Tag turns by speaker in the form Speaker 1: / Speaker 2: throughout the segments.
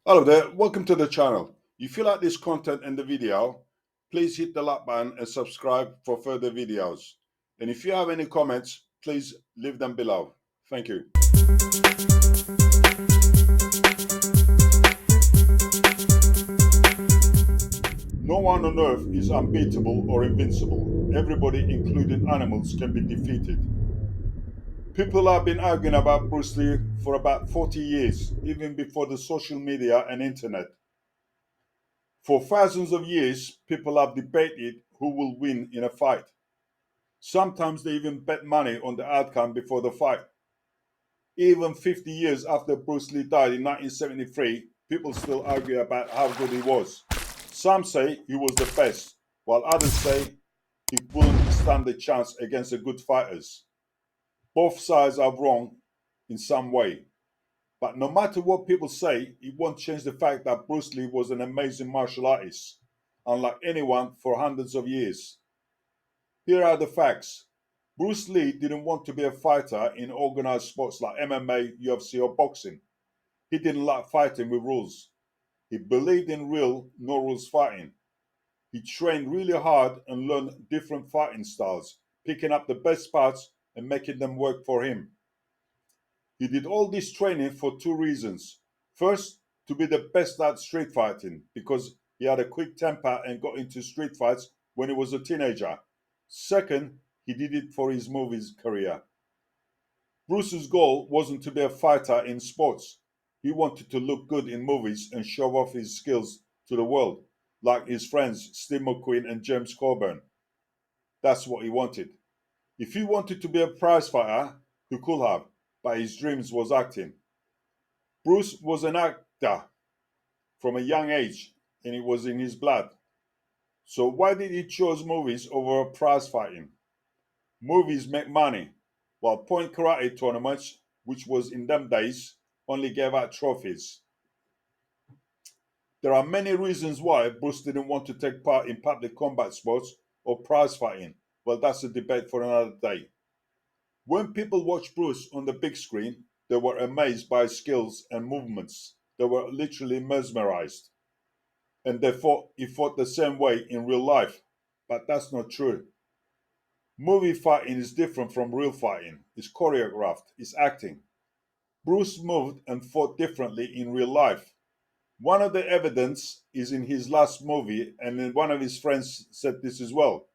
Speaker 1: Hello there, welcome to the channel. If you like this content and the video, please hit the like button and subscribe for further videos. And if you have any comments, please leave them below. Thank you. No one on earth is unbeatable or invincible. Everybody, including animals, can be defeated. People have been arguing about Bruce Lee for about 40 years, even before the social media and internet. For thousands of years, people have debated who will win in a fight. Sometimes they even bet money on the outcome before the fight. Even 50 years after Bruce Lee died in 1973, people still argue about how good he was. Some say he was the best, while others say he wouldn't stand a chance against the good fighters. Both sides are wrong in some way. But no matter what people say, it won't change the fact that Bruce Lee was an amazing martial artist, unlike anyone for hundreds of years. Here are the facts. Bruce Lee didn't want to be a fighter in organized sports like MMA, UFC, or boxing. He didn't like fighting with rules. He believed in real, no rules fighting. He trained really hard and learned different fighting styles, picking up the best parts and making them work for him. He did all this training for two reasons. First, to be the best at street fighting because he had a quick temper and got into street fights when he was a teenager. Second, he did it for his movies career. Bruce's goal wasn't to be a fighter in sports. He wanted to look good in movies and show off his skills to the world, like his friends Steve McQueen and James Coburn. That's what he wanted. If he wanted to be a prize fighter, he could have, but his dreams was acting. Bruce was an actor from a young age, and it was in his blood. So why did he choose movies over prize fighting? Movies make money, while point karate tournaments, which was in them days, only gave out trophies. There are many reasons why Bruce didn't want to take part in public combat sports or prize fighting. Well, that's a debate for another day. When people watched Bruce on the big screen, they were amazed by his skills and movements. They were literally mesmerized. And they thought he fought the same way in real life. But that's not true. Movie fighting is different from real fighting. It's choreographed, it's acting. Bruce moved and fought differently in real life. One of the evidence is in his last movie, and then one of his friends said this as well.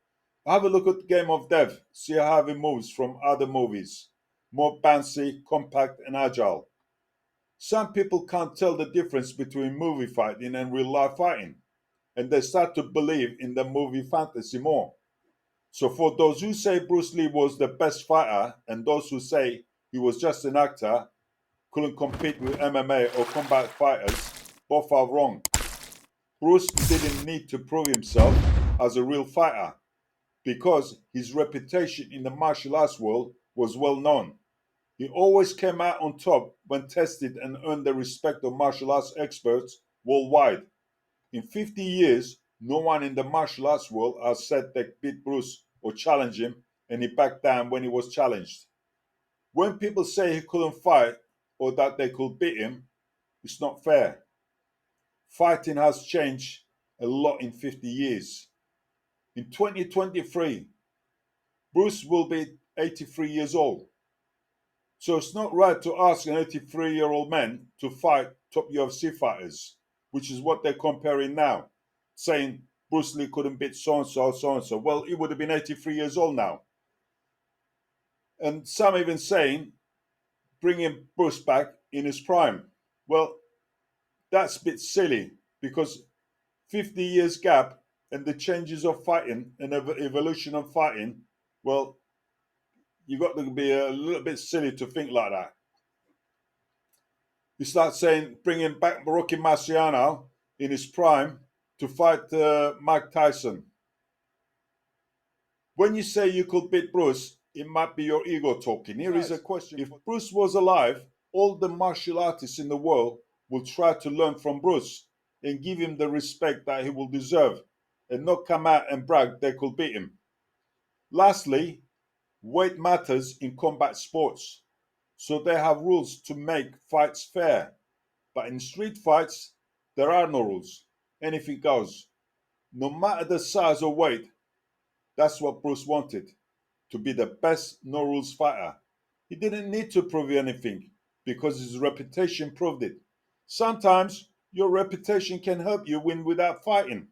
Speaker 1: Have a look at Game of Death, see how he moves from other movies. More bouncy, compact, and agile. Some people can't tell the difference between movie fighting and real life fighting, and they start to believe in the movie fantasy more. So, for those who say Bruce Lee was the best fighter and those who say he was just an actor, couldn't compete with MMA or combat fighters, both are wrong. Bruce didn't need to prove himself as a real fighter because his reputation in the martial arts world was well known. He always came out on top when tested and earned the respect of martial arts experts worldwide. In 50 years, no one in the martial arts world has said they beat Bruce or challenged him, and he backed down when he was challenged. When people say he couldn't fight or that they could beat him, it's not fair. Fighting has changed a lot in 50 years. In 2023, Bruce will be 83 years old. So it's not right to ask an 83-year-old man to fight top UFC fighters, which is what they're comparing now, saying Bruce Lee couldn't beat so and so, so and so. Well, he would have been 83 years old now. And some even saying bringing Bruce back in his prime. Well, that's a bit silly because 50 years gap and the changes of fighting and evolution of fighting, well, you got to be a little bit silly to think like that. You start saying bringing back Rocky Marciano in his prime to fight Mike Tyson. When you say you could beat Bruce, it might be your ego talking. Here is a question. If Bruce was alive, all the martial artists in the world will try to learn from Bruce and give him the respect that he will deserve and not come out and brag they could beat him. Lastly, weight matters in combat sports, so they have rules to make fights fair. But in street fights, There are no rules. Anything goes. No matter the size or weight, that's what Bruce wanted, to be the best no rules fighter. He didn't need to prove anything because his reputation proved it. Sometimes your reputation can help you win without fighting.